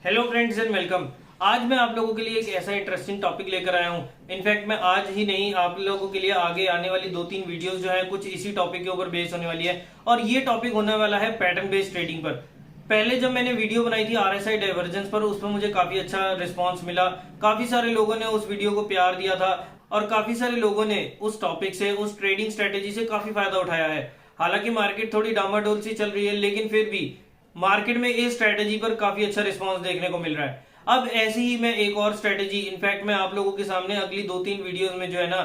Hello friends and welcome. आज मैं आप लोगों के लिए एक ऐसा इंटरेस्टिंग टॉपिक लेकर आया हूं। इनफैक्ट मैं आज ही नहीं, आप लोगों के लिए आगे आने वाली 2-3 वीडियोस जो है कुछ इसी टॉपिक के ऊपर बेस्ड होने वाली है। और ये टॉपिक होने वाला है पैटर्न बेस्ड ट्रेडिंग पर। पहले जब मैंने वीडियो बनाई थी आरएसआई डाइवर्जेंस पर, उसमें मुझे काफी अच्छा रिस्पॉन्स मिला। काफी सारे लोगों ने उस वीडियो को प्यार दिया था और काफी सारे लोगों ने उस टॉपिक से, उस ट्रेडिंग स्ट्रेटेजी से काफी फायदा उठाया है। हालांकि मार्केट थोड़ी डामाडोल सी चल रही है, लेकिन फिर भी मार्केट में इस स्ट्रेटेजी पर काफी अच्छा रिस्पांस देखने को मिल रहा है। अब ऐसी ही मैं एक और स्ट्रेटेजी, इनफैक्ट मैं आप लोगों के सामने अगली 2-3 वीडियोस में जो है ना,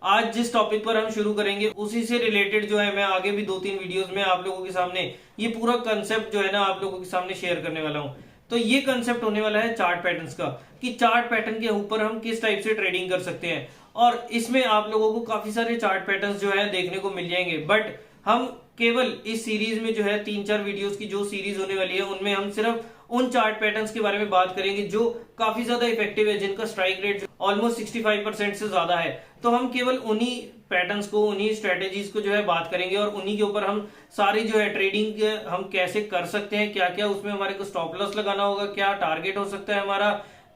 आज जिस टॉपिक पर हम शुरू करेंगे उसी से रिलेटेड जो है मैं आगे भी 2-3 वीडियोस में आप लोगों के सामने ये पूरा कंसेप्ट जो है ना आप लोगों के सामने शेयर करने वाला हूं। तो ये कंसेप्ट होने वाला है चार्ट पैटर्न्स का, कि चार्ट पैटर्न के ऊपर हम किस टाइप से ट्रेडिंग कर सकते हैं। और इसमें आप लोगों को काफी सारे चार्ट पैटर्न्स जो है देखने को मिल जाएंगे। बट हम केवल इस सीरीज में जो है 3-4 वीडियोस की जो सीरीज होने वाली है, उनमें हम सिर्फ उन चार्ट पैटर्न्स के बारे में बात करेंगे जो काफी ज्यादा इफेक्टिव है, जिनका स्ट्राइक रेट ऑलमोस्ट 65% से ज्यादा है। तो हम केवल उन्हीं पैटर्न्स को, उन्हीं स्ट्रेटेजीज को जो है बात करेंगे और उन्हीं के ऊपर हम सारी जो है ट्रेडिंग हम कैसे कर सकते हैं, क्या क्या उसमें हमारे को स्टॉप लॉस लगाना होगा, क्या टारगेट हो सकता है हमारा,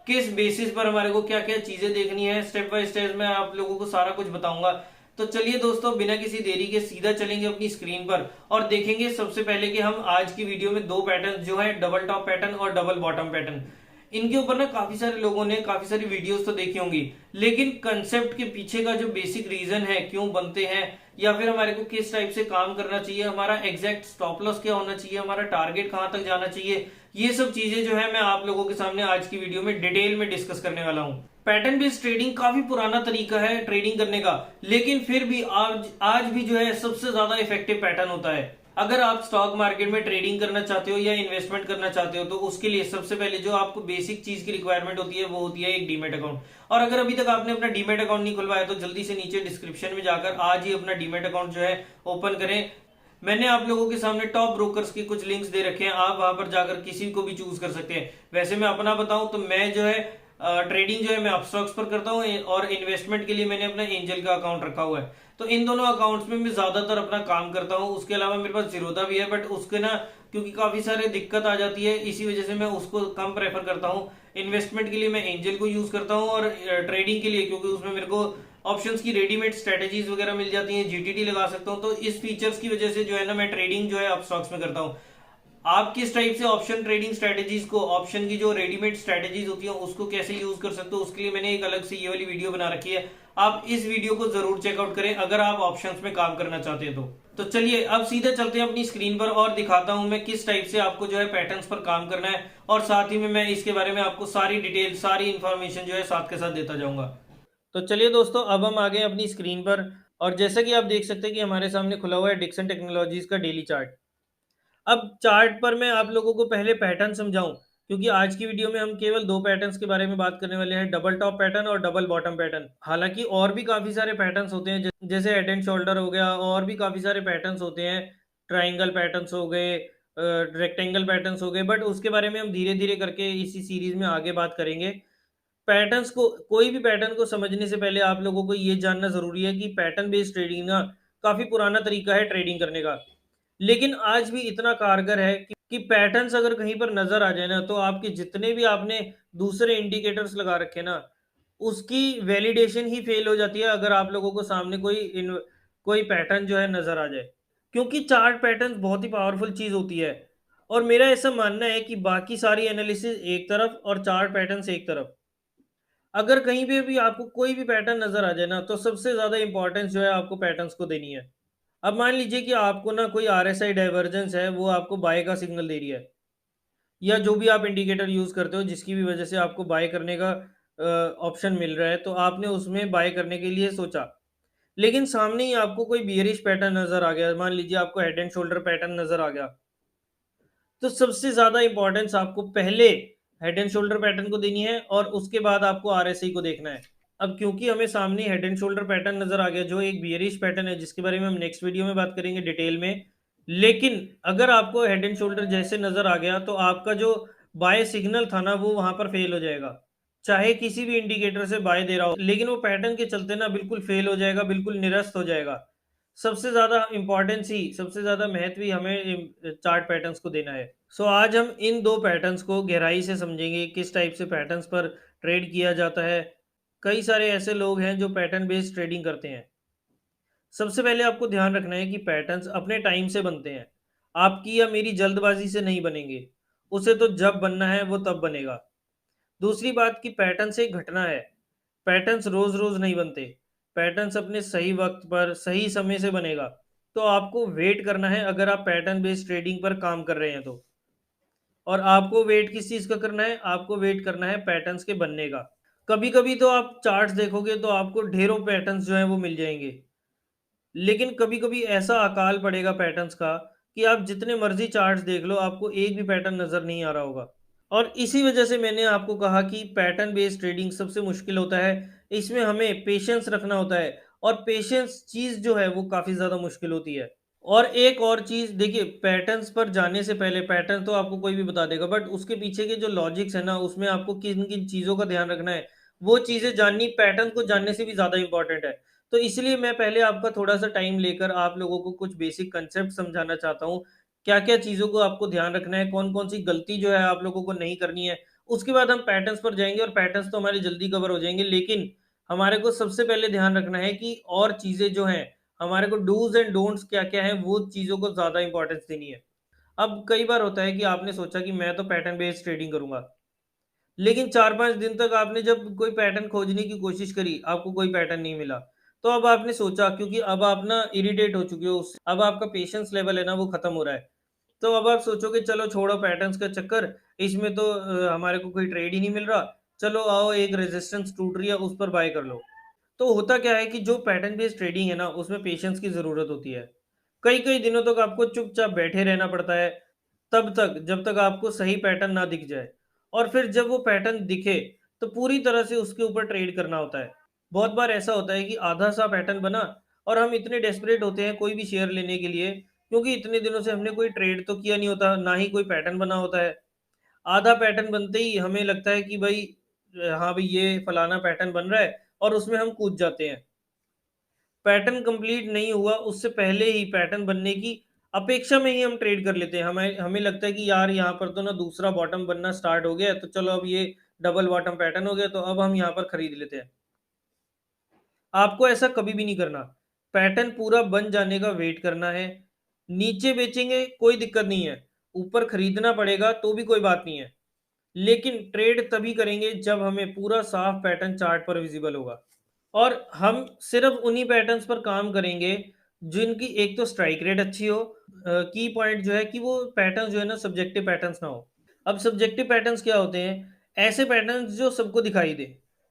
किस बेसिस पर हमारे को क्या क्या चीजें देखनी है, स्टेप बाय स्टेप मैं आप लोगों को सारा कुछ बताऊंगा। तो चलिए दोस्तों, बिना किसी देरी के सीधा चलेंगे अपनी स्क्रीन पर और देखेंगे सबसे पहले कि हम आज की वीडियो में दो पैटर्न जो है, डबल टॉप पैटर्न और डबल बॉटम पैटर्न, इनके ऊपर ना काफी सारे लोगों ने काफी सारी वीडियोस तो देखी होंगी, लेकिन कंसेप्ट के पीछे का जो बेसिक रीजन है, क्यों बनते हैं, या फिर हमारे को किस टाइप से काम करना चाहिए, हमारा एग्जैक्ट स्टॉप लॉस क्या होना चाहिए, हमारा टारगेट कहां तक जाना चाहिए, ये सब चीजें जो है मैं आप लोगों के सामने आज की वीडियो में डिटेल में डिस्कस करने वाला हूं। पैटर्न बेस्ड ट्रेडिंग काफी पुराना तरीका है ट्रेडिंग करने का, लेकिन फिर भी आज भी जो है सबसे ज्यादा इफेक्टिव पैटर्न होता है। अगर आप स्टॉक मार्केट में ट्रेडिंग करना चाहते हो या इन्वेस्टमेंट करना चाहते हो, तो उसके लिए सबसे पहले जो आपको बेसिक चीज की रिक्वायरमेंट होती है वो होती है एक डीमेट अकाउंट। और अगर अभी तक आपने अपना डीमेट अकाउंट नहीं खुलवाया तो जल्दी से नीचे डिस्क्रिप्शन में जाकर आज ही अपना डीमेट अकाउंट जो है ओपन करें। मैंने आप लोगों के सामने टॉप ब्रोकर्स की कुछ लिंक्स दे रखे हैं, आप वहां पर जाकर किसी को भी चूज कर सकते हैं। वैसे मैं अपना बताऊं तो मैं जो है ट्रेडिंग जो है मैं अपस्टॉक्स पर करता हूँ, और इन्वेस्टमेंट के लिए मैंने अपना एंजल का अकाउंट रखा हुआ है। तो इन दोनों अकाउंट्स में मैं ज्यादातर अपना काम करता हूँ। उसके अलावा मेरे पास जीरोधा भी है, बट उसके ना क्योंकि काफी सारे दिक्कत आ जाती है, इसी वजह से मैं उसको कम प्रेफर करता हूँ। इन्वेस्टमेंट के लिए मैं एंजल को यूज करता हूँ, और ट्रेडिंग के लिए क्योंकि उसमें मेरे को ऑप्शंस की रेडीमेड स्ट्रेटेजीज वगैरह मिल जाती हैं, जीटीडी लगा सकता हूँ। तो इस फीचर्स की वजह से जो है ना मैं ट्रेडिंग जो है अपस्टॉक्स में करता हूँ। आप किस टाइप से ऑप्शन ट्रेडिंग स्ट्रेटेजीज को, ऑप्शन की जो रेडीमेड स्ट्रेटेजीज होती है उसको कैसे यूज कर सकते हो, उसके लिए मैंने एक अलग से ये वाली वीडियो बना रखी है। आप इस वीडियो को जरूर चेकआउट करें अगर आप ऑप्शंस में काम करना चाहते हैं तो चलिए अब सीधे चलते हैं अपनी स्क्रीन पर और दिखाता हूं मैं किस टाइप से आपको जो है पैटर्न्स पर काम करना है, और साथ ही में मैं इसके बारे में आपको सारी डिटेल, सारी इंफॉर्मेशन जो है साथ के साथ देता जाऊंगा। तो चलिए दोस्तों, अब हम आ गए अपनी स्क्रीन पर, और जैसा कि आप देख सकते हैं कि हमारे सामने खुला हुआ है डिक्सन टेक्नोलॉजीज का डेली चार्ट। अब चार्ट पर मैं आप लोगों को पहले पैटर्न समझाऊं, क्योंकि आज की वीडियो में हम केवल दो पैटर्न्स के बारे में बात करने वाले हैं, डबल टॉप पैटर्न और डबल बॉटम पैटर्न। हालांकि और भी काफी सारे पैटर्न्स होते हैं, जैसे हेड एंड शोल्डर हो गया, और भी काफी सारे पैटर्न्स होते हैं, ट्राइंगल पैटर्न्स हो गए, रेक्टेंगल पैटर्न्स हो गए, बट उसके बारे में हम धीरे धीरे करके इसी सीरीज में आगे बात करेंगे। पैटर्न्स को, कोई भी पैटर्न को समझने से पहले आप लोगों को ये जानना जरूरी है कि पैटर्न बेस्ड ट्रेडिंग ना काफी पुराना तरीका है ट्रेडिंग करने का, लेकिन आज भी इतना कारगर है कि पैटर्न्स अगर कहीं पर नजर आ जाए ना, तो आपके जितने भी आपने दूसरे इंडिकेटर्स लगा रखे ना, उसकी वैलिडेशन ही फेल हो जाती है अगर आप लोगों को सामने कोई पैटर्न जो है नजर आ जाए। क्योंकि चार्ट पैटर्न बहुत ही पावरफुल चीज होती है, और मेरा ऐसा मानना है कि बाकी सारी एनालिसिस एक तरफ और चार्ट पैटर्न एक तरफ। अगर कहीं पे भी आपको कोई भी पैटर्न नजर आ जाए ना, तो सबसे ज्यादा इंपॉर्टेंस जो है आपको पैटर्न्स को देनी है। अब मान लीजिए कि आपको ना कोई आरएसआई डाइवर्जेंस है, वो आपको बाय का सिग्नल दे रही है, या जो भी आप इंडिकेटर यूज करते हो जिसकी भी वजह से आपको बाय करने का ऑप्शन मिल रहा है, तो आपने उसमें बाय करने के लिए सोचा, लेकिन सामने ही आपको कोई बियरिश पैटर्न नजर आ गया, मान लीजिए आपको हेड एंड शोल्डर पैटर्न नजर आ गया, तो सबसे ज्यादा इंपॉर्टेंस आपको पहले हेड एंड शोल्डर पैटर्न को देनी है, और उसके बाद आपको आरएसआई को देखना है। अब क्योंकि हमें सामने हेड एंड शोल्डर पैटर्न नजर आ गया जो एक बियरिश पैटर्न है, जिसके बारे में हम नेक्स्ट वीडियो में बात करेंगे डिटेल में, लेकिन अगर आपको हेड एंड शोल्डर जैसे नजर आ गया, तो आपका जो बाय सिग्नल था ना, वो वहां पर फेल हो जाएगा। चाहे किसी भी इंडिकेटर से बाय दे रहा हो, लेकिन वो पैटर्न के चलते ना बिल्कुल फेल हो जाएगा, बिल्कुल निरस्त हो जाएगा। सबसे ज़्यादा इम्पोर्टेंस ही, सबसे ज़्यादा महत्व ही हमें चार्ट पैटर्न्स को देना है। सो आज हम इन 2 पैटर्न्स को गहराई से समझेंगे, किस टाइप से पैटर्न्स पर ट्रेड किया जाता है। कई सारे ऐसे लोग हैं जो पैटर्न बेस्ड ट्रेडिंग करते हैं। सबसे पहले आपको ध्यान रखना है कि पैटर्न्स अपने टाइम से बनते हैं। आपकी या मेरी जल्दबाजी से नहीं बनेंगे। उसे तो जब बनना है वो तब बनेगा। दूसरी बात कि पैटर्न्स एक घटना है। पैटर्न्स रोज़-रोज़ नहीं बनते। पैटर्न्स अपने सही वक़्त पर, सही समय से बनेगा। तो आपको वेट करना है अगर आप पैटर्न बेस्ड ट्रेडिंग पर काम कर रहे हैं तो। और आपको वेट किस चीज़ का करना है? आपको वेट करना है पैटर्न्स के बनने का। कभी-कभी तो आप चार्ट्स देखोगे तो आपको ढेरों पैटर्न्स जो हैं वो मिल जाएँगे। लेकिन कभी-कभी ऐसा अकाल पड़ेगा पैटर्न्स का कि आप जितने मर्ज़ी चार्ट्स देख लो, आपको एक भी पैटर्न नज़र नहीं आ रहा होगा। और इसी वजह से मैंने आपको कहा कि पैटर्न बेस्ड ट्रेडिंग सबसे मुश्किल होता है। इसमें हमें पेशेंस रखना होता है और पेशेंस चीज़ जो है वो काफ़ी ज़्यादा मुश्किल होती है। और एक और चीज़ देखिए, पैटर्न्स पर जाने से पहले पैटर्न तो आपको कोई भी बता देगा, बट उसके पीछे के जो लॉजिक्स है ना, उसमें आपको किन-किन चीज़ों का ध्यान रखना है, वो चीज़ें जाननी पैटर्न को जानने से भी ज़्यादा इम्पोर्टेंट है। तो इसलिए मैं पहले आपका थोड़ा-सा टाइम लेकर आप लोगों को कुछ बेसिक कांसेप्ट समझाना चाहता हूँ। क्या-क्या चीज़ों को आपको ध्यान रखना है, कौन-कौन सी गलती जो है आप लोगों को नहीं करनी है। उसके बाद हम पैटर्न्स पर जाएँगे और पैटर्न्स तो हमारे जल्दी कवर हो जाएँगे, लेकिन हमारे को सबसे पहले ध्यान रखना है कि और चीज़ें जो हैं, हमारे को डूज़ एंड डोंट्स क्या-क्या हैं, वो चीज़ों को ज़्यादा इम्पोर्टेंस देनी है। अब कई बार होता है कि आपने सोचा कि मैं तो पैटर्न बेस्ड ट्रेडिंग करूँगा, लेकिन 4-5 दिन तक आपने जब कोई पैटर्न खोजने की कोशिश करी, आपको कोई पैटर्न नहीं मिला। तो अब आपने सोचा, क्योंकि अब आप ना इरिटेट हो चुके हो उससे, अब आपका पेशेंस लेवल है ना वो खत्म हो रहा है। तो अब आप सोचोगे चलो छोड़ो पैटर्न्स का चक्कर, इसमें तो हमारे को कोई ट्रेड ही नहीं मिल रहा। चलो आओ, एक रेजिस्टेंस टूट रही है उस पर बाय कर लो। तो होता क्या है कि जो पैटर्न बेस्ड ट्रेडिंग है ना, उसमें पेशेंस की ज़रूरत होती है। कई-कई दिनों तक आपको चुपचाप बैठे रहना पड़ता है, तब तक जब तक आपको सही पैटर्न ना दिख जाए। और फिर जब वो पैटर्न दिखे, तो पूरी तरह से उसके ऊपर ट्रेड करना होता है। बहुत बार ऐसा होता है कि आधा-सा पैटर्न बना और हम इतने डेस्परेट होते हैं कोई भी शेयर लेने के लिए, क्योंकि इतने दिनों से हमने कोई ट्रेड तो किया नहीं होता, ना ही कोई पैटर्न बना होता है। आधा पैटर्न बनते ही हमें लगता है कि भई हाँ, भई ये फलाना पैटर्न बन रहा है और उसमें हम कूद जाते हैं। पैटर्न कंप्लीट नहीं हुआ, उससे पहले ही पैटर्न बनने की अपेक्षा में ही हम ट्रेड कर लेते हैं। हमें हमें लगता है कि यार यहाँ पर तो ना दूसरा बॉटम बनना स्टार्ट हो गया है, तो चलो अब ये डबल बॉटम पैटर्न हो गया, तो अब हम यहाँ पर खरीद लेते हैं। आपको ऐसा कभी भी नहीं करना। पैटर्न पूरा बन जाने का वेट करना है। नीचे बेचेंगे कोई दिक्कत नहीं है, ऊपर खरीदना पड़ेगा तो भी कोई बात नहीं है। लेकिन ट्रेड तभी करेंगे जब हमें पूरा साफ पैटर्न चार्ट पर विजिबल होगा। और हम सिर्फ उन्हीं पैटर्न्स पर काम करेंगे जिनकी एक तो स्ट्राइक रेट अच्छी हो। की पॉइंट जो है कि वो पैटर्न जो है ना, सब्जेक्टिव पैटर्न्स ना हो। अब सब्जेक्टिव पैटर्न्स क्या होते हैं? ऐसे पैटर्न्स जो सबको दिखाई दे।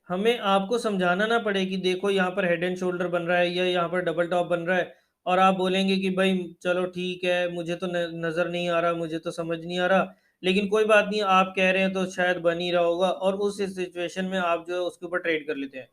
हमें आपको समझाना ना पड़े कि देखो यहाँ पर हेड एंड शोल्डर बन रहा है या यहाँ पर डबल टॉप बन रहा है, और आप बोलेंगे कि भाई चलो ठीक है, मुझे तो नज़र नहीं आ रहा, मुझे तो समझ नहीं आ रहा, लेकिन कोई बात नहीं, आप कह रहे हैं तो शायद बन ही रहा होगा, और उस सिचुएशन में आप जो है उसके ऊपर ट्रेड कर लेते हैं।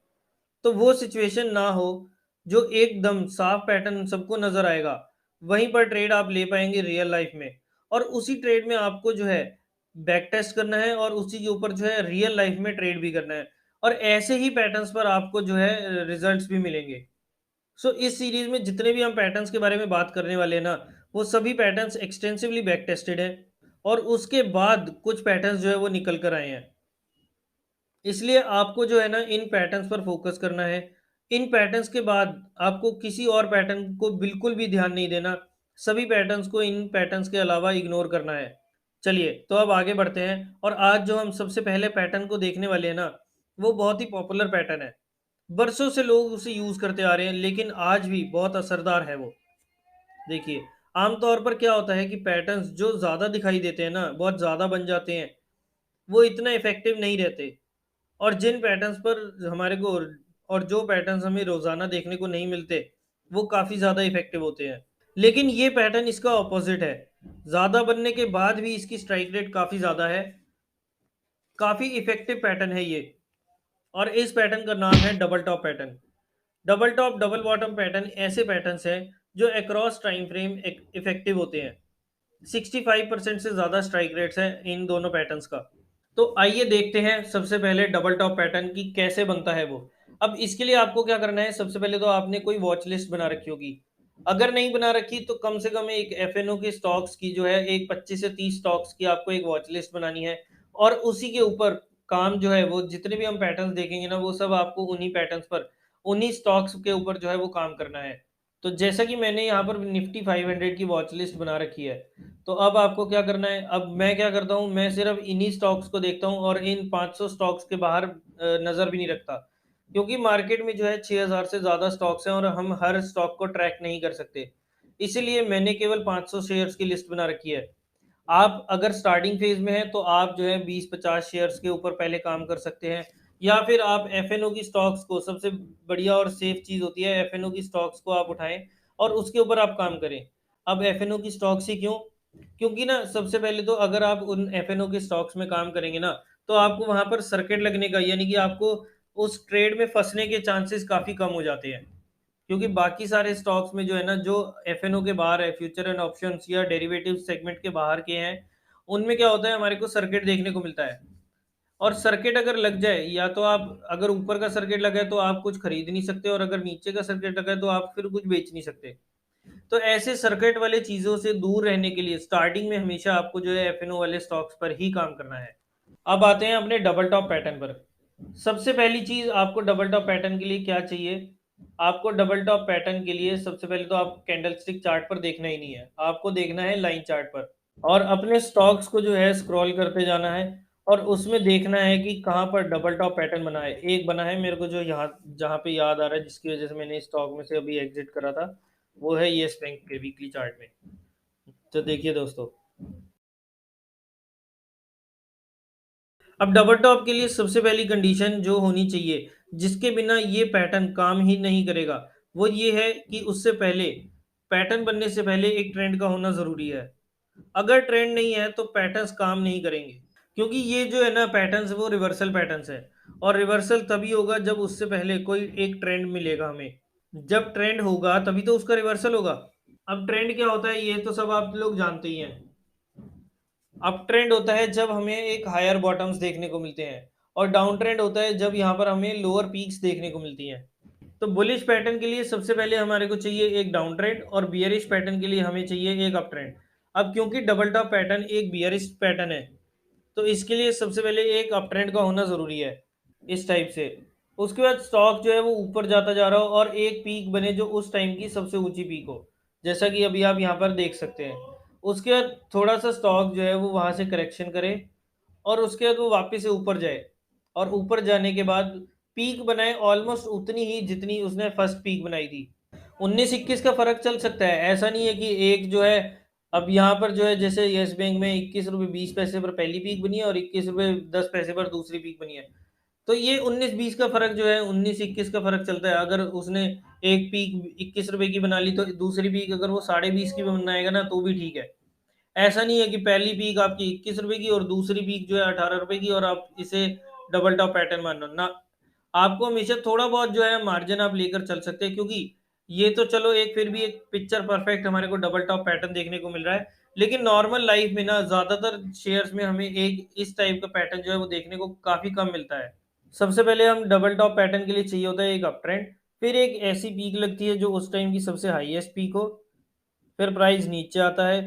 तो वो सिचुएशन ना हो, जो एकदम साफ पैटर्न सबको नज़र आएगा, वहीं पर ट्रेड आप ले पाएँगे रियल लाइफ़ में। और उसी ट्रेड में आपको जो है बैक टेस्ट करना है और उसी के ऊपर जो है रियल लाइफ़ में ट्रेड भी करना है। और ऐसे ही पैटर्न्स पर आपको जो है रिज़ल्ट्स भी मिलेंगे। सो इस सीरीज़ में जितने भी हम पैटर्न्स के बारे में बात करने वाले हैं ना, वो सभी पैटर्न्स एक्सटेंसिवली बैक टेस्टेड हैं और उसके बाद कुछ पैटर्न्स जो है वो निकल कर आए हैं। इसलिए आपको जो है ना इन पैटर्न्स पर फ़ोकस करना है। इन पैटर्न्स के बाद आपको किसी और पैटर्न को बिल्कुल भी ध्यान नहीं देना। सभी पैटर्न्स को इन पैटर्न्स के अलावा इग्नोर करना है। चलिए, तो अब आगे बढ़ते हैं और आज जो हम सबसे पहले पैटर्न को देखने वाले हैं ना, वो बहुत ही पॉपुलर पैटर्न है। बरसों से लोग उसे यूज़ करते आ रहे हैं, लेकिन आज भी बहुत असरदार है वो। देखिए, आम तौर पर क्या होता है कि पैटर्न्स जो ज़्यादा दिखाई देते हैं ना, बहुत ज़्यादा बन जाते हैं, वो इतना इफ़ेक्टिव नहीं रहते। और जिन पैटर्न्स पर हमारे को और जो पैटर्न्स हमें रोज़ाना देखने को नहीं मिलते, वो काफ़ी ज़्यादा इफ़ेक्टिव होते हैं। लेकिन ये पैटर्न इसका ऑपोज़िट है। ज़्यादा बनने के बाद भी इसकी स्ट्राइक रेट काफ़ी ज़्यादा है। काफ़ी इफ़ेक्टिव पैटर्न है ये, और इस पैटर्न का नाम है double top pattern. Double top, double bottom pattern ऐसे पैटर्न्स हैं जो अक्रॉस टाइम फ्रेम इफ़ेक्टिव होते हैं। 65% से ज़्यादा स्ट्राइक रेट्स हैं इन दोनों पैटर्न्स का। तो आइए देखते हैं सबसे पहले डबल टॉप पैटर्न की कैसे बनता है वो। अब इसके लिए आपको क्या करना है, सबसे पहले तो आपने कोई वॉच लिस्ट बना रखी होगी। अगर नहीं बना रखी तो कम से कम एक एफएनओ के स्टॉक्स की जो है एक 25 से 30 स्टॉक्स की आपको एक वॉच लिस्ट बनानी है, और उसी के ऊपर काम जो है वो जितने भी हम पैटर्न्स देखेंगे ना वो सब आपको उन्हीं पैटर्न्स पर, उन्हीं स्टॉक्स के ऊपर जो है वो काम करना है। तो जैसा कि मैंने यहाँ पर निफ्टी 500 की वॉच लिस्ट बना रखी है, तो अब आपको क्या करना है, अब मैं क्या करता हूँ, मैं सिर्फ इन्हीं स्टॉक्स को देखता हूँ और इन 500 स्टॉक्स के बाहर नज़र भी नहीं रखता, क्योंकि मार्केट में जो है 6000 से ज़्यादा स्टॉक्स हैं और हम हर स्टॉक को ट्रैक नहीं कर सकते। इसीलिए मैंने केवल 500 शेयर्स की लिस्ट बना रखी है। आप अगर स्टार्टिंग फेज़ में हैं तो आप जो है 20-50 शेयर्स के ऊपर पहले काम कर सकते हैं, या फिर आप एफएनओ की स्टॉक्स को, सबसे बढ़िया और सेफ चीज़ होती है एफएनओ की स्टॉक्स को आप उठाएँ और उसके ऊपर आप काम करें। अब एफएनओ की स्टॉक्स ही क्यों? क्योंकि ना सबसे पहले तो अगर आप उन एफएनओ के स्टॉक्स में काम करेंगे ना, तो आपको वहाँ पर सर्किट लगने का, यानी कि आपको उस ट्रेड में फँसने के चांसेस काफ़ी कम हो जाते हैं। क्योंकि बाकी सारे स्टॉक्स में जो है ना, जो एफएनओ के बाहर है, फ्यूचर एंड ऑप्शंस या डेरिवेटिव सेगमेंट के बाहर के हैं, उनमें क्या होता है, हमारे को सर्किट देखने को मिलता है। और सर्किट अगर लग जाए, या तो आप अगर ऊपर का सर्किट लगा है तो आप कुछ खरीद नहीं सकते, और अगर नीचे का सर्किट लगा है तो आप फिर कुछ बेच नहीं सकते। तो ऐसे सर्किट वाले चीज़ों से दूर रहने के लिए स्टार्टिंग में हमेशा आपको जो है एफएनओ वाले स्टॉक्स पर ही काम करना है। अब आते हैं अपने डबल टॉप पैटर्न पर। सबसे पहली चीज़ आपको डबल टॉप पैटर्न के लिए क्या चाहिए? आपको डबल टॉप पैटर्न के लिए सबसे पहले तो आप कैंडलस्टिक चार्ट पर देखना ही नहीं है, आपको देखना है लाइन चार्ट पर। और अपने स्टॉक्स को जो है स्क्रॉल करते जाना है, और उसमें देखना है कि कहाँ पर डबल टॉप पैटर्न बना है। एक बना है मेरे को जो यहाँ जहाँ पे याद आ रहा है, जिसकी वज़ह से मैंने इस स्टॉक में से अभी एग्ज़िट करा था, वो है येस बैंक के वीकली चार्ट में। तो देखिए दोस्तों, अब डबल टॉप के लिए सबसे पहली कंडीशन जो होनी चाहिए, जिसके बिना ये पैटर्न काम ही नहीं करेगा, वो ये है कि उससे पहले, पैटर्न बनने से पहले एक ट्रेंड का होना ज़रूरी है। अगर ट्रेंड नहीं है तो पैटर्न्स काम नहीं करेंगे, क्योंकि ये जो है ना पैटर्न्स, वो रिवर्सल पैटर्न्स है, और रिवर्सल तभी होगा जब उससे पहले कोई एक ट्रेंड मिलेगा हमें। जब ट्रेंड होगा तभी तो उसका रिवर्सल होगा। अब ट्रेंड क्या होता है ये तो सब आप लोग जानते ही हैं। अप ट्रेंड होता है जब हमें एक हायर बॉटम्स देखने को मिलते हैं, और डाउन ट्रेंड होता है जब यहाँ पर हमें लोअर पीक्स देखने को मिलती हैं। तो बुलिश पैटर्न के लिए सबसे पहले हमारे को चाहिए एक डाउन ट्रेंड, और बियरिश पैटर्न के लिए हमें चाहिए एक अप ट्रेंड। अब क्योंकि डबल टॉप पैटर्न एक बियरिश पैटर्न है, तो इसके लिए सबसे पहले एक अप ट्रेंड का होना ज़रूरी है, इस टाइप से। उसके बाद स्टॉक जो है वो ऊपर जाता जा रहा हो और एक पीक बने जो उस टाइम की सबसे ऊंची पीक हो, जैसा कि अभी आप यहाँ पर देख सकते हैं। उसके बाद थोड़ा सा स्टॉक जो है वो वहाँ से करेक्शन करे, और उसके बाद वो वापस से ऊपर जाए, और ऊपर जाने के बाद पीक बनाए ऑलमोस्ट उतनी ही जितनी उसने फर्स्ट पीक बनाई थी। 19-21 का फ़र्क चल सकता है, ऐसा नहीं है कि एक जो है, अब यहाँ पर जो है जैसे येस बैंक में 21 रुपये 20 पैसे पर पहली पीक बनी है और 21 रुपये 10 पैसे पर दूसरी पीक बनी है। तो ये 19-20 का फ़र्क जो है, 19-21 का फ़र्क चलता है। अगर उसने एक पीक 21 रुपये की बना ली तो दूसरी पीक अगर वो 20.5 की भी बनाएगा ना तो भी ठीक है। ऐसा नहीं है कि पहली पीक आपकी 21 रुपये की और दूसरी पीक जो है 18 रुपये की और आप इसे डबल टॉप पैटर्न मान लो ना। आपको हमेशा थोड़ा बहुत जो है मार्जिन आप लेकर चल सकते हैं, क्योंकि ये तो चलो एक फिर भी एक पिक्चर परफेक्ट हमारे को डबल टॉप पैटर्न देखने को मिल रहा है, लेकिन नॉर्मल लाइफ में ना ज़्यादातर शेयर्स में हमें एक इस टाइप का पैटर्न जो है वो देखने को काफ़ी कम मिलता है। सबसे पहले हम डबल टॉप पैटर्न के लिए चाहिए होता है एक अप ट्रेंड, फिर एक ऐसी पीक लगती है जो उस टाइम की सबसे हाईएस्ट पीक हो, फिर प्राइस नीचे आता है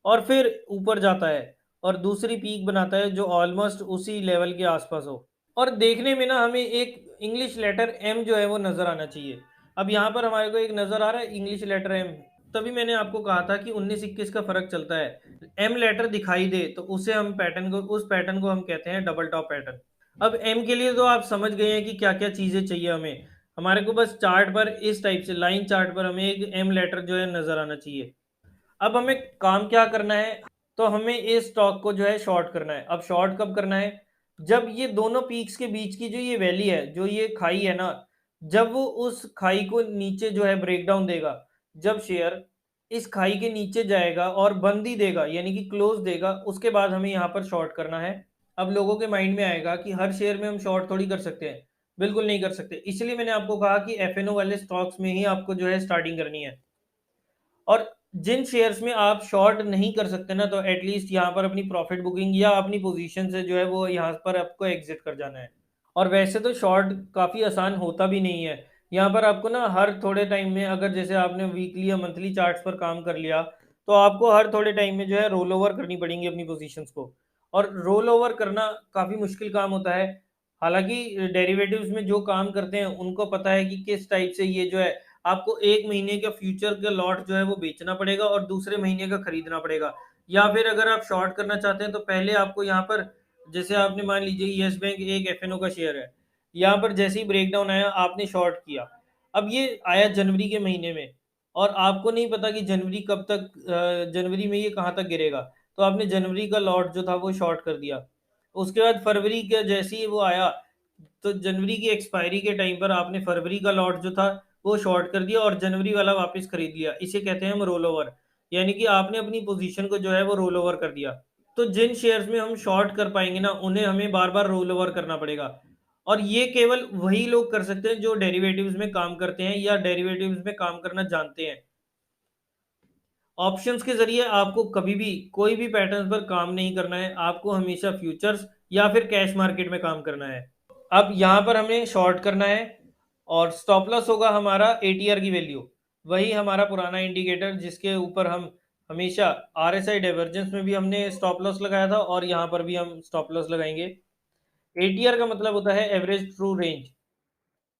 और फिर ऊपर जाता है, और दूसरी पीक बनाता है जो ऑलमोस्ट उसी लेवल के आसपास हो। और देखने में ना हमें एक इंग्लिश लेटर एम जो है वो नज़र आना चाहिए। अब यहाँ पर हमारे को एक नज़र आ रहा है इंग्लिश लेटर एम, तभी मैंने आपको कहा था कि 19-21 का फ़र्क चलता है। एम लेटर दिखाई दे तो उसे हम पैटर्न को, उस पैटर्न को हम कहते हैं डबल टॉप पैटर्न। अब एम के लिए तो आप समझ गए हैं कि क्या क्या चीज़ें चाहिए हमें। हमारे को बस चार्ट पर इस टाइप से लाइन चार्ट पर हमें एक एम लेटर जो है नज़र आना चाहिए। अब हमें काम क्या करना है, तो हमें इस स्टॉक को जो है शॉर्ट करना है। अब शॉर्ट कब करना है, जब ये दोनों पीक्स के बीच की जो ये वैली है, जो ये खाई है ना, जब वो उस खाई को नीचे जो है ब्रेक डाउन देगा, जब शेयर इस खाई के नीचे जाएगा और बंद ही देगा यानी कि क्लोज देगा, उसके बाद हमें यहाँ पर शॉर्ट करना है। अब लोगों के माइंड में आएगा कि हर शेयर में हम शॉर्ट थोड़ी कर सकते हैं, बिल्कुल नहीं कर सकते। इसलिए मैंने आपको कहा कि एफएनओ वाले स्टॉक्स में ही आपको जो है स्टार्टिंग करनी है। और जिन शेयर्स में आप शॉर्ट नहीं कर सकते ना, तो एटलीस्ट यहाँ पर अपनी प्रॉफिट बुकिंग या अपनी पोजीशन से जो है वो यहाँ पर आपको एग्जिट कर जाना है। और वैसे तो शॉर्ट काफ़ी आसान होता भी नहीं है। यहाँ पर आपको ना हर थोड़े टाइम में, अगर जैसे आपने वीकली या मंथली चार्ट्स पर काम कर लिया, तो आपको हर थोड़े टाइम में जो है रोल ओवर करनी पड़ेंगी अपनी पोजीशंस को। और रोल ओवर करना काफ़ी मुश्किल काम होता है। हालाँकि डेरिवेटिव्स में जो काम करते हैं उनको पता है कि किस टाइप से ये जो है आपको 1 महीने का फ्यूचर का लॉट जो है वो बेचना पड़ेगा और दूसरे महीने का खरीदना पड़ेगा। या फिर अगर आप शॉर्ट करना चाहते हैं तो पहले आपको यहाँ पर, जैसे आपने मान लीजिए येस बैंक एक एफएनओ का शेयर है। यहाँ पर जैसे ही ब्रेकडाउन आया आपने शॉर्ट किया। अब ये आया जनवरी के महीने में और आपको नहीं पता कि जनवरी कब तक, जनवरी में ये कहाँ तक गिरेगा। तो आपने जनवरी का लॉट जो था वो शॉर्ट कर दिया। उसके बाद फरवरी का जैसे ही वो आया, तो जनवरी की एक्सपायरी के टाइम पर आपने फरवरी का लॉट जो था वो शॉर्ट कर दिया और जनवरी वाला वापस खरीद लिया। इसे कहते हैं हम रोल ओवर। यानी कि आपने अपनी पोजीशन को जो है वो रोल ओवर कर दिया। तो जिन शेयर्स में हम शॉर्ट कर पाएंगे ना, उन्हें हमें बार बार रोल ओवर करना पड़ेगा। और ये केवल वही लोग कर सकते हैं जो डेरिवेटिव्स में काम करते हैं या डेरिवेटिव्स में काम करना जानते हैं। ऑप्शंस के जरिए आपको कभी भी कोई भी पैटर्न पर काम नहीं करना है। आपको हमेशा फ्यूचर्स या फिर कैश मार्केट में काम करना है। अब यहाँ पर हमें शॉर्ट करना है और स्टॉप लॉस होगा हमारा एटीआर की वैल्यू। वही हमारा पुराना इंडिकेटर जिसके ऊपर हम हमेशा आरएसआई डाइवर्जेंस में भी हमने स्टॉप लॉस लगाया था और यहाँ पर भी हम स्टॉप लॉस लगाएंगे। एटीआर का मतलब होता है एवरेज ट्रू रेंज।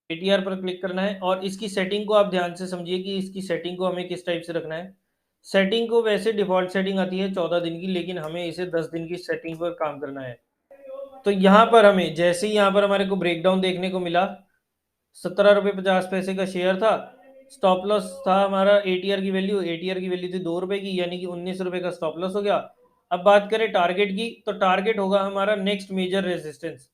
एटीआर पर क्लिक करना है और इसकी सेटिंग को आप ध्यान से समझिए कि इसकी सेटिंग को हमें किस टाइप से रखना है। सेटिंग को वैसे डिफ़ॉल्ट सेटिंग आती है 14 दिन की, लेकिन हमें इसे 10 दिन की सेटिंग पर काम करना है। तो यहाँ पर हमें जैसे ही यहाँ पर हमारे को ब्रेकडाउन देखने को मिला, 17 रुपये 50 पैसे का शेयर था। स्टॉप लॉस था हमारा एटीआर की वैल्यू थी 2 रुपये की, यानी कि 19 रुपये का स्टॉप लॉस हो गया। अब बात करें टारगेट की, तो टारगेट होगा हमारा नेक्स्ट मेजर रेजिस्टेंस,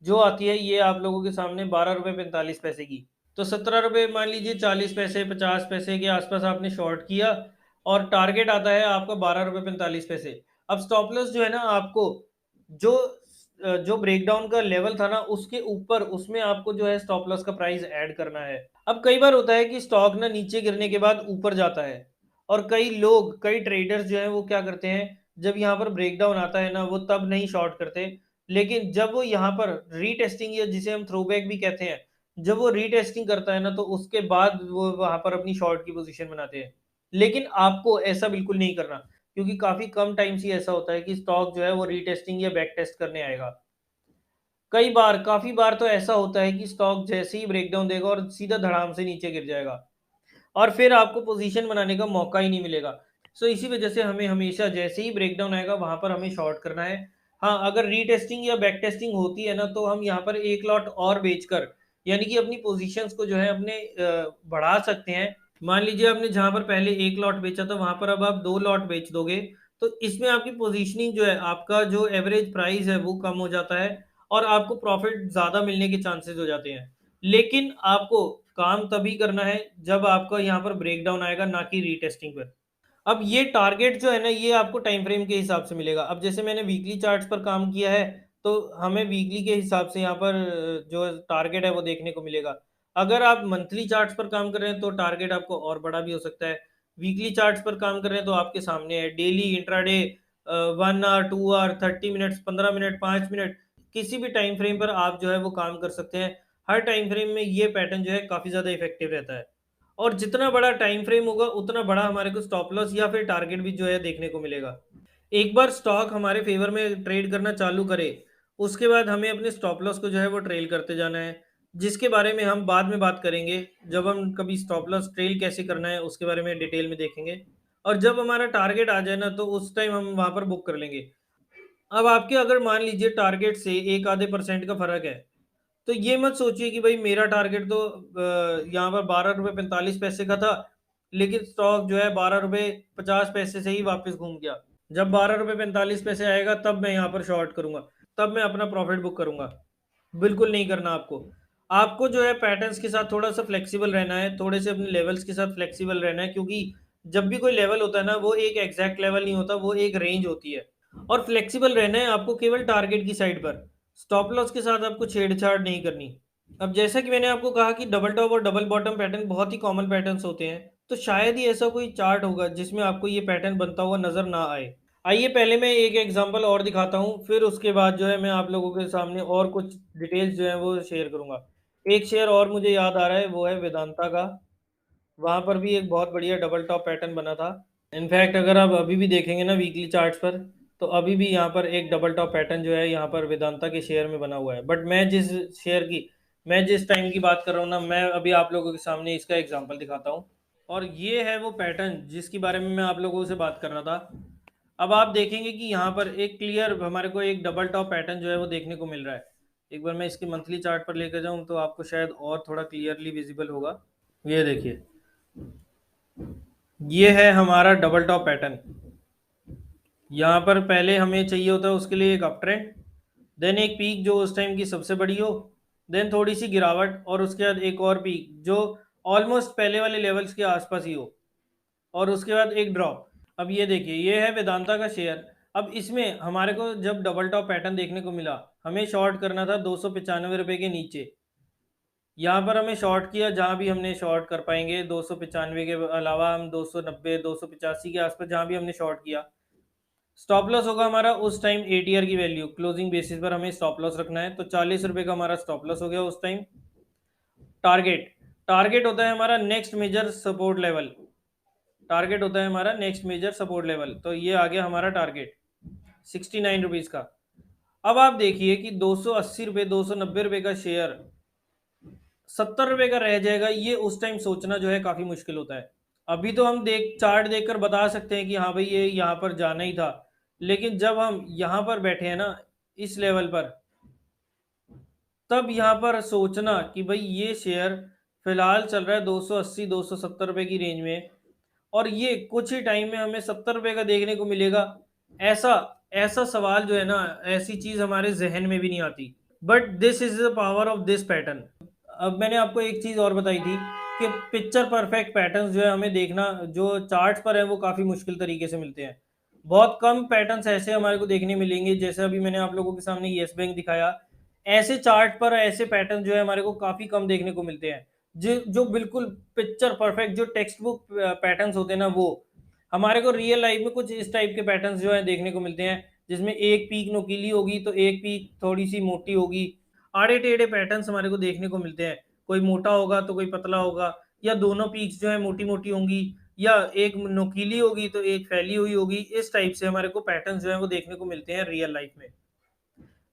जो आती है ये आप लोगों के सामने 12 रुपये 45 पैसे की। तो 17 रुपये मान लीजिए 40 पैसे 50 पैसे के आसपास आपने शॉर्ट किया और टारगेट आता है आपका 12 रुपये 45 पैसे। अब स्टॉप लॉस जो है ना आपको, जो जो ब्रेकडाउन का लेवल था ना उसके ऊपर, उसमें आपको जो है स्टॉप लॉस का प्राइस ऐड करना है। अब कई बार होता है कि स्टॉक ना नीचे गिरने के बाद ऊपर जाता है और कई लोग, कई ट्रेडर्स जो है वो क्या करते हैं, जब यहाँ पर ब्रेकडाउन आता है ना वो तब नहीं शॉर्ट करते, लेकिन जब वो यहाँ पर रीटेस्टिंग या जिसे हम थ्रोबैक भी कहते हैं, जब वो रीटेस्टिंग करता है ना तो उसके बाद वो वहां पर अपनी शॉर्ट की पोजीशन बनाते हैं। लेकिन आपको ऐसा बिल्कुल नहीं करना, क्योंकि काफी कम टाइम से ऐसा होता है कि स्टॉक जो है वो रीटेस्टिंग या बैक टेस्ट करने आएगा। कई बार, काफी बार तो ऐसा होता है कि स्टॉक जैसे ही ब्रेकडाउन देगा और सीधा धड़ाम से नीचे गिर जाएगा और फिर आपको पोजीशन बनाने का मौका ही नहीं मिलेगा। सो इसी वजह से हमें हमेशा जैसे ही ब्रेकडाउन आएगा वहां पर हमें शॉर्ट करना है। हाँ, अगर रीटेस्टिंग या बैक टेस्टिंग होती है ना तो हम यहाँ पर एक लॉट और बेचकर, यानी कि अपनी पोजीशंस को जो है अपने बढ़ा सकते हैं। मान लीजिए आपने जहां पर पहले एक लॉट बेचा था वहां पर अब आप 2 लॉट बेच दोगे, तो इसमें आपकी पोजीशनिंग जो है, आपका जो एवरेज प्राइस है वो कम हो जाता है और आपको प्रॉफिट ज्यादा मिलने के चांसेस हो जाते हैं। लेकिन आपको काम तभी करना है जब आपका यहाँ पर ब्रेकडाउन आएगा, ना कि रीटेस्टिंग पर। अब ये टारगेट जो है ना ये आपको टाइम फ्रेम के हिसाब से मिलेगा। अब जैसे मैंने वीकली चार्ट्स पर काम किया है, तो हमें वीकली के हिसाब से यहाँ पर जो टारगेट है वो देखने को मिलेगा। अगर आप मंथली चार्ट्स पर काम कर रहे हैं तो टारगेट आपको और बड़ा भी हो सकता है। वीकली चार्ट्स पर काम कर रहे हैं तो आपके सामने है daily, intraday, 1 hour, 2 hour, 30 minutes, 15 minute, 5 minute, किसी भी टाइम फ्रेम पर आप जो है वो काम कर सकते हैं। हर टाइम फ्रेम में ये पैटर्न जो है काफी ज्यादा इफेक्टिव रहता है। और जितना बड़ा टाइम फ्रेम होगा उतना बड़ा हमारे को स्टॉप लॉस या फिर टारगेट भी जो है देखने को मिलेगा। एक बार स्टॉक हमारे फेवर में ट्रेड करना चालू करे, उसके बाद हमें अपने स्टॉप लॉस को जो है वो ट्रेल करते जाना है, जिसके बारे में हम बाद में बात करेंगे। जब हम कभी स्टॉप लॉस ट्रेल कैसे करना है उसके बारे में डिटेल में देखेंगे। और जब हमारा टारगेट आ जाए ना तो उस टाइम हम वहां पर बुक कर लेंगे। अब आपके अगर मान लीजिए टारगेट से एक आधे परसेंट का फर्क है, तो ये मत सोचिए कि भाई मेरा टारगेट तो यहाँ पर 12 रुपये 45 पैसे का था, लेकिन स्टॉक जो है 12 रुपये 50 पैसे से ही वापस घूम गया। जब 12 रुपये 45 पैसे आएगा तब मैं यहाँ पर शॉर्ट करूंगा, तब मैं अपना प्रॉफिट बुक करूंगा। बिल्कुल नहीं करना आपको। आपको जो है पैटर्न्स के साथ थोड़ा सा फ्लेक्सिबल रहना है, थोड़े से अपने लेवल्स के साथ फ्लेक्सिबल रहना है, क्योंकि जब भी कोई लेवल होता है ना वो एक एग्जैक्ट लेवल नहीं होता, वो एक रेंज होती है। और फ्लेक्सिबल रहना है आपको केवल टारगेट की साइड पर। स्टॉप लॉस के साथ आपको छेड़छाड़ नहीं करनी। अब जैसा कि मैंने आपको कहा कि डबल टॉप और डबल बॉटम पैटर्न बहुत ही कॉमन पैटर्न्स होते हैं, तो शायद ही ऐसा कोई चार्ट होगा जिसमें आपको ये पैटर्न बनता हुआ नजर ना आए। आइए पहले मैं एक एग्जांपल और दिखाता हूँ, फिर उसके बाद जो है मैं आप लोगों के सामने और कुछ डिटेल्स जो है वो शेयर करूंगा। एक शेयर और मुझे याद आ रहा है, वो है वेदांता का। वहाँ पर भी एक बहुत बढ़िया डबल टॉप पैटर्न बना था। इनफैक्ट अगर आप अभी भी देखेंगे ना वीकली चार्ट्स पर, तो अभी भी यहाँ पर एक डबल टॉप पैटर्न जो है यहाँ पर वेदांता के शेयर में बना हुआ है। बट मैं जिस टाइम की बात कर रहा हूँ ना, मैं अभी आप लोगों के सामने इसका एग्जांपल दिखाता हूँ। और ये है वो पैटर्न जिसके बारे में मैं आप लोगों से बात कर रहा था। अब आप देखेंगे कि यहाँ पर एक क्लियर हमारे को एक डबल टॉप पैटर्न जो है वो देखने को मिल रहा है। एक बार मैं इसके मंथली चार्ट पर लेकर जाऊँ तो आपको शायद और थोड़ा क्लियरली विजिबल होगा। ये देखिए, ये है हमारा डबल टॉप पैटर्न। यहाँ पर पहले हमें चाहिए होता है उसके लिए एक अप ट्रेंड, देन एक पीक जो उस टाइम की सबसे बड़ी हो, देन थोड़ी सी गिरावट, और उसके बाद एक और पीक जो ऑलमोस्ट पहले वाले लेवल्स के आसपास ही हो, और उसके बाद एक ड्रॉप। अब ये देखिए, ये है वेदांता का शेयर। अब इसमें हमारे को जब डबल टॉप पैटर्न देखने को मिला, हमें शॉर्ट करना था 295 रुपये के नीचे। यहाँ पर हमें शॉर्ट किया, जहाँ भी हमने शॉर्ट कर पाएंगे 295 के अलावा हम 290 285 के आसपास जहाँ भी हमने शॉर्ट किया। स्टॉप लॉस होगा हमारा उस टाइम एटीआर की वैल्यू, क्लोजिंग बेसिस पर हमें स्टॉप लॉस रखना है, तो 40 रुपये का हमारा स्टॉप लॉस हो गया उस टाइम। टारगेट टारगेट होता है हमारा next major support level. Target होता है हमारा नेक्स्ट मेजर सपोर्ट लेवल, तो ये आ गया हमारा टारगेट 69 रुपीज़ का। अब आप देखिए कि 280 रुपये 290 रुपये का शेयर 70 रुपये का रह जाएगा, ये उस टाइम सोचना जो है काफ़ी मुश्किल होता है। अभी तो हम चार्ट देखकर बता सकते हैं कि हाँ भाई ये यहाँ पर जाना ही था, लेकिन जब हम यहाँ पर बैठे हैं ना इस लेवल पर, तब यहाँ पर सोचना कि भाई ये शेयर फिलहाल चल रहा है 280 270 रुपये की रेंज में, और ये कुछ ही टाइम में हमें 70 रुपये का देखने को मिलेगा, ऐसा ऐसा सवाल जो है ना, ऐसी चीज हमारे जहन में भी नहीं आती। But this is the power of this pattern. अब मैंने आपको एक चीज और बताई थी कि पिक्चर परफेक्ट पैटर्न्स जो है हमें देखना, जो चार्ट पर है वो काफी मुश्किल तरीके से मिलते हैं। बहुत कम पैटर्न्स ऐसे हमारे को देखने मिलेंगे, जैसे अभी मैंने आप लोगों के सामने येस बैंक दिखाया। ऐसे चार्ट पर ऐसे पैटर्न जो है हमारे को काफी कम देखने को मिलते हैं, जो जो बिल्कुल पिक्चर परफेक्ट जो टेक्स्ट बुक पैटर्न्स होते हैं ना, वो हमारे को रियल लाइफ में कुछ इस टाइप के पैटर्न्स जो है देखने को मिलते हैं, जिसमें एक पीक नुकीली होगी तो एक पीक थोड़ी सी मोटी होगी। आड़े टेढ़े पैटर्न्स हमारे को देखने को मिलते हैं, कोई मोटा होगा तो कोई पतला होगा, या दोनों पीक्स जो है मोटी मोटी होंगी, या एक नुकीली होगी तो एक फैली हुई होगी। इस टाइप से हमारे को पैटर्न्स जो है वो देखने को मिलते हैं रियल लाइफ में।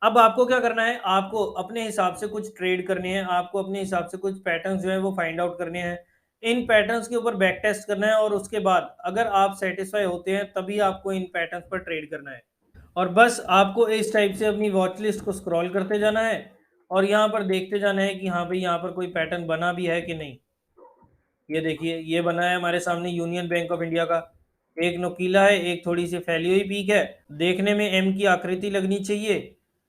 अब आपको क्या करना है, आपको अपने हिसाब से कुछ ट्रेड करने हैं, आपको अपने हिसाब से कुछ पैटर्न्स जो है वो फाइंड आउट करने हैं। इन पैटर्न्स के ऊपर बैक टेस्ट करना है, और उसके बाद अगर आप सेटिस्फाई होते हैं तभी आपको इन पैटर्न्स पर ट्रेड करना है। और बस आपको इस टाइप से अपनी वॉच लिस्ट को स्क्रॉल करते जाना है, और यहाँ पर देखते जाना है कि हाँ भाई यहाँ पर कोई पैटर्न बना भी है कि नहीं। ये देखिए, ये बना है हमारे सामने यूनियन बैंक ऑफ इंडिया का। एक नुकीला है, एक थोड़ी सी फैली हुई पीक है, देखने में एम की आकृति लगनी चाहिए।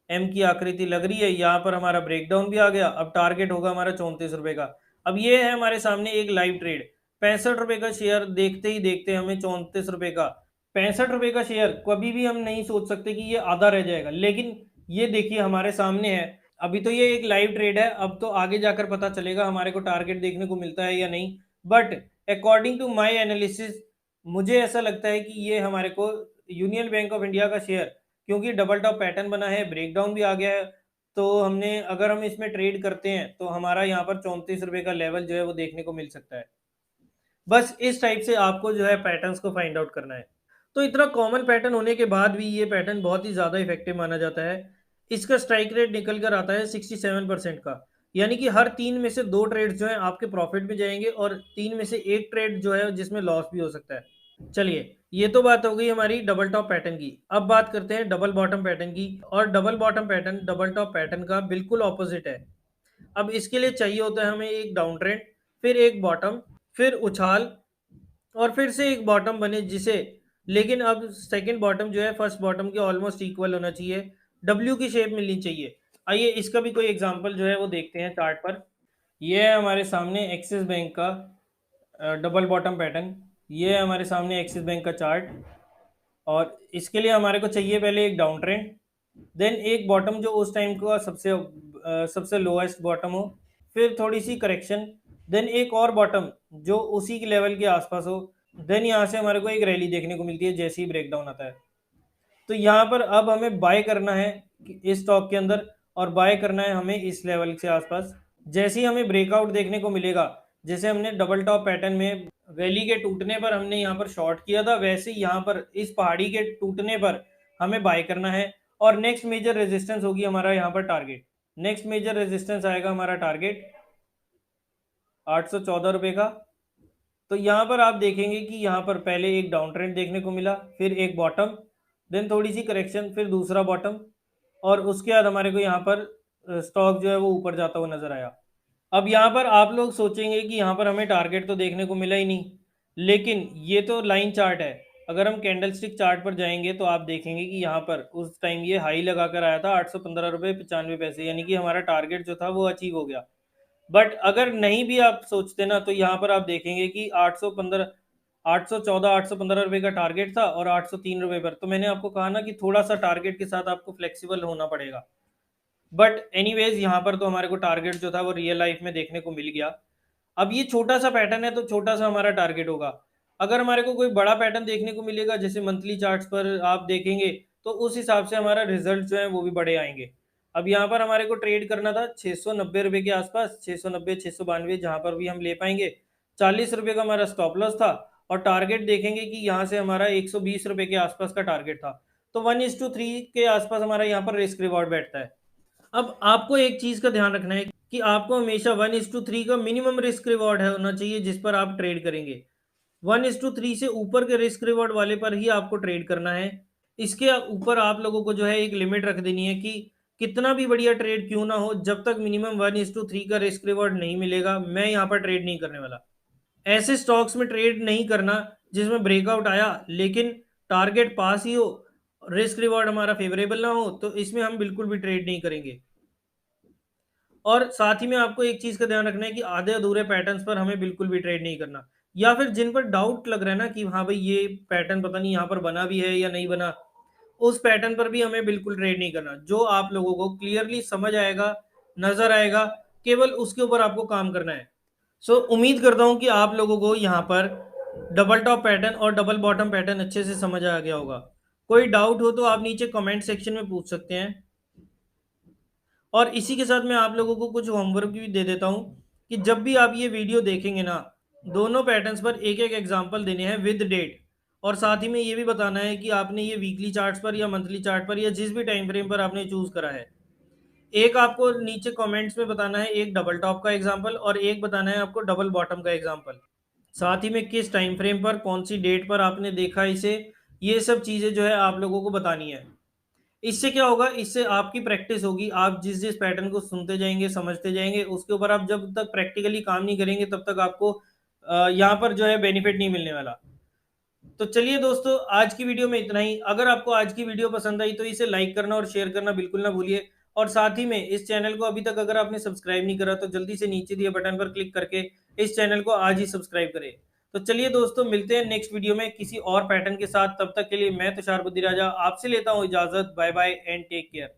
एम की आकृति लग रही है, यहाँ पर हमारा ब्रेकडाउन भी आ गया। अब टारगेट होगा हमारा 34 रुपये का। अब ये है हमारे सामने एक लाइव ट्रेड, 65 रुपये का शेयर देखते ही देखते हमें 34 रुपये का। 65 रुपये का शेयर कभी भी हम नहीं सोच सकते कि ये आधा रह जाएगा, लेकिन ये देखिए हमारे सामने है। अभी तो ये एक लाइव ट्रेड है, अब तो आगे जाकर पता चलेगा हमारे को टारगेट देखने को मिलता है या नहीं। But according to my analysis, मुझे ऐसा लगता है कि ये हमारे को यूनियन बैंक ऑफ इंडिया का शेयर, क्योंकि डबल टॉप पैटर्न बना है, ब्रेकडाउन भी आ गया है, तो हमने अगर हम इसमें ट्रेड करते हैं तो हमारा यहाँ पर 34 रुपये का लेवल जो है वो देखने को मिल सकता है। बस इस टाइप से आपको जो है पैटर्न्स को फाइंड आउट करना है। तो इतना कॉमन पैटर्न होने के बाद भी ये पैटर्न बहुत ही ज़्यादा इफेक्टिव माना जाता है। इसका स्ट्राइक रेट निकल कर आता है 67% का, यानी कि हर 3 में से 2 ट्रेड जो है आपके प्रॉफिट में जाएंगे, और 3 में से 1 ट्रेड जो है जिसमें लॉस भी हो सकता है। चलिए, ये तो बात हो गई हमारी डबल टॉप पैटर्न की। अब बात करते हैं डबल बॉटम पैटर्न की। और double bottom pattern double top pattern का बिल्कुल ऑपोजिट है। अब इसके लिए चाहिए होता है हमें एक डाउन ट्रेंड, फिर एक बॉटम, फिर उछाल, और फिर से एक बॉटम बने जिसे, लेकिन अब सेकंड बॉटम जो है फर्स्ट बॉटम के ऑलमोस्ट इक्वल होना चाहिए, डब्ल्यू की शेप मिलनी चाहिए। आइए इसका भी कोई एग्जांपल जो है वो देखते हैं चार्ट पर। ये है हमारे सामने एक्सिस बैंक का डबल बॉटम पैटर्न। ये है हमारे सामने एक्सिस बैंक का चार्ट, और इसके लिए हमारे को चाहिए पहले एक डाउन ट्रेंड, देन एक बॉटम जो उस टाइम का सबसे लोएस्ट बॉटम हो, फिर थोड़ी सी करेक्शन, देन एक और बॉटम जो उसी के लेवल के आसपास हो, देन यहाँ से हमारे को एक रैली देखने को मिलती है जैसे ही ब्रेकडाउन आता है। तो यहाँ पर अब हमें बाय करना है इस स्टॉक के अंदर, और बाय करना है हमें इस लेवल से आसपास। जैसे ही हमें ब्रेकआउट देखने को मिलेगा, जैसे हमने डबल टॉप पैटर्न में वैली के टूटने पर हमने यहाँ पर शॉर्ट किया था, वैसे ही यहाँ पर इस पहाड़ी के टूटने पर हमें बाय करना है। और नेक्स्ट मेजर रेजिस्टेंस होगी हमारा यहाँ पर टारगेट। नेक्स्ट मेजर रेजिस्टेंस आएगा हमारा टारगेट 814 रुपये का। तो यहाँ पर आप देखेंगे कि यहाँ पर पहले एक डाउन ट्रेंड देखने को मिला, फिर एक बॉटम, देन थोड़ी सी करेक्शन, फिर दूसरा बॉटम, और उसके बाद हमारे को यहाँ पर स्टॉक जो है वो ऊपर जाता हुआ नजर आया। अब यहाँ पर आप लोग सोचेंगे कि यहाँ पर हमें टारगेट तो देखने को मिला ही नहीं, लेकिन ये तो लाइन चार्ट है। अगर हम कैंडलस्टिक चार्ट पर जाएंगे तो आप देखेंगे कि यहाँ पर उस टाइम ये हाई लगा कर आया था 815 रुपये 95 पैसे, यानी कि हमारा टारगेट जो था वो अचीव हो गया। बट अगर नहीं भी आप सोचते ना, तो यहाँ पर आप देखेंगे कि 815 814 815 रुपये का टारगेट था और 803 रुपये पर। तो मैंने आपको कहा ना कि थोड़ा सा टारगेट के साथ आपको फ्लेक्सिबल होना पड़ेगा। बट एनीवेज यहाँ पर तो हमारे को टारगेट जो था वो रियल लाइफ में देखने को मिल गया। अब ये छोटा सा पैटर्न है तो छोटा सा हमारा टारगेट होगा। अगर हमारे को कोई बड़ा पैटर्न देखने को मिलेगा, जैसे मंथली चार्ट्स पर आप देखेंगे, तो उस हिसाब से हमारा रिजल्ट जो है वो भी बड़े आएंगे। अब यहाँ पर हमारे को ट्रेड करना था 690 रुपये के आसपास, 690 692 जहाँ पर भी हम ले पाएंगे। 40 रुपये का हमारा स्टॉप लॉस था, और टारगेट देखेंगे कि यहाँ से हमारा 120 रुपये के आसपास का टारगेट था। तो 1:3 के आसपास हमारा यहाँ पर रिस्क रिवॉर्ड बैठता है। अब आपको एक चीज का ध्यान रखना है कि आपको हमेशा 1:3 का मिनिमम रिस्क रिवॉर्ड है होना चाहिए जिस पर आप ट्रेड करेंगे। 1:3 से ऊपर के रिस्क रिवॉर्ड वाले पर ही आपको ट्रेड करना है। इसके ऊपर आप लोगों को जो है एक लिमिट रख देनी है कि कितना भी बढ़िया ट्रेड क्यों ना हो, जब तक मिनिमम 1:3 का रिस्क रिवॉर्ड नहीं मिलेगा, मैं यहाँ पर ट्रेड नहीं करने वाला। ऐसे स्टॉक्स में ट्रेड नहीं करना जिसमें ब्रेकआउट आया लेकिन टारगेट पास ही हो, रिस्क रिवॉर्ड हमारा फेवरेबल ना हो, तो इसमें हम बिल्कुल भी ट्रेड नहीं करेंगे। और साथ ही में आपको एक चीज का ध्यान रखना है कि आधे अधूरे पैटर्न्स पर हमें बिल्कुल भी ट्रेड नहीं करना, या फिर जिन पर डाउट लग रहा है ना कि हाँ भाई ये पैटर्न पता नहीं यहाँ पर बना भी है या नहीं बना, उस पैटर्न पर भी हमें बिल्कुल ट्रेड नहीं करना। जो आप लोगों को क्लियरली समझ आएगा, नजर आएगा, केवल उसके ऊपर आपको काम करना है। उम्मीद करता हूं कि आप लोगों को यहाँ पर डबल टॉप पैटर्न और डबल बॉटम पैटर्न अच्छे से समझ आ गया होगा। कोई डाउट हो तो आप नीचे कमेंट सेक्शन में पूछ सकते हैं। और इसी के साथ मैं आप लोगों को कुछ होमवर्क भी दे देता हूं कि जब भी आप ये वीडियो देखेंगे ना, दोनों पैटर्न्स पर एक एक एग्जांपल देने हैं विद डेट, और साथ ही में ये भी बताना है कि आपने ये वीकली चार्ट्स पर या मंथली चार्ट पर या जिस भी टाइम फ्रेम पर आपने चूज करा है। एक आपको नीचे कमेंट्स में बताना है एक डबल टॉप का एग्जांपल, और एक बताना है आपको डबल बॉटम का एग्जांपल। साथ ही में किस टाइम फ्रेम पर, कौन सी डेट पर आपने देखा इसे, ये सब चीज़ें जो है आप लोगों को बतानी है। इससे क्या होगा, इससे आपकी प्रैक्टिस होगी। आप जिस जिस पैटर्न को सुनते जाएंगे, समझते जाएंगे, उसके ऊपर आप जब तक प्रैक्टिकली काम नहीं करेंगे तब तक आपको यहाँ पर जो है बेनिफिट नहीं मिलने वाला। तो चलिए दोस्तों, आज की वीडियो में इतना ही। अगर आपको आज की वीडियो पसंद आई तो इसे लाइक करना और शेयर करना बिल्कुल ना भूलिए। और साथ ही में इस चैनल को अभी तक अगर आपने सब्सक्राइब नहीं करा तो जल्दी से नीचे दिए बटन पर क्लिक करके इस चैनल को आज ही सब्सक्राइब करें। तो चलिए दोस्तों, मिलते हैं नेक्स्ट वीडियो में किसी और पैटर्न के साथ। तब तक के लिए मैं तुषार बुद्धि राजा आपसे लेता हूँ इजाजत। Bye bye and take care.